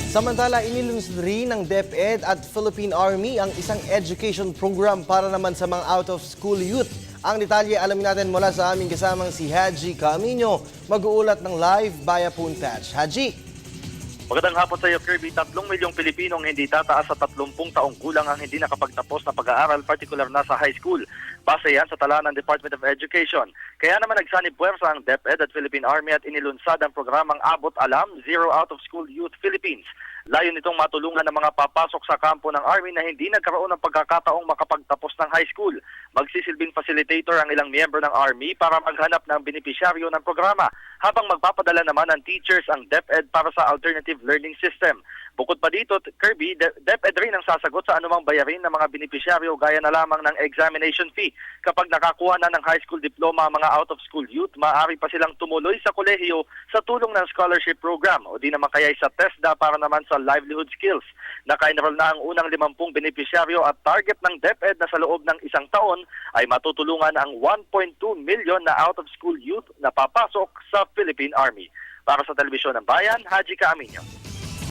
Samantala, inilunsad rin ng DepEd at Philippine Army ang isang education program para naman sa mga out-of-school youth. Ang detalye alamin natin mula sa aming kasamang si Haji Camino, mag-uulat ng live via phone patch. Haji! Magandang hapon sa iyo, Kirby. 3 milyong Pilipinong hindi tataas sa 30 taong gulang ang hindi nakapagtapos na pag-aaral, partikular na sa high school. Base yan sa tala ng Department of Education. Kaya naman nagsanib puwersa ang DepEd at Philippine Army at inilunsad ang programang Abot Alam, Zero Out of School Youth Philippines. Layo nitong matulungan ng mga papasok sa kampo ng Army na hindi nagkaroon ng pagkakataong makapagtapos ng high school. Magsisilbing facilitator ang ilang miyembro ng Army para maghanap ng benepisyaryo ng programa, habang magpapadala naman ng teachers ang DepEd para sa alternative learning system. Bukod pa dito, Kirby, DepEd rin ang sasagot sa anumang bayarin ng mga benepisyaryo gaya na lamang ng examination fee. Kapag nakakuha na ng high school diploma ang mga out-of-school youth, maaari pa silang tumuloy sa kolehiyo sa tulong ng scholarship program o di naman kaya sa TESDA para naman sa livelihood skills. Naka-enroll na ang unang 50 benepisyaryo at target ng DepEd na sa loob ng isang taon ay matutulungan ang 1.2 million na out-of-school youth na papasok sa Philippine Army. Para sa Telebisyon ng Bayan, Haji Camino.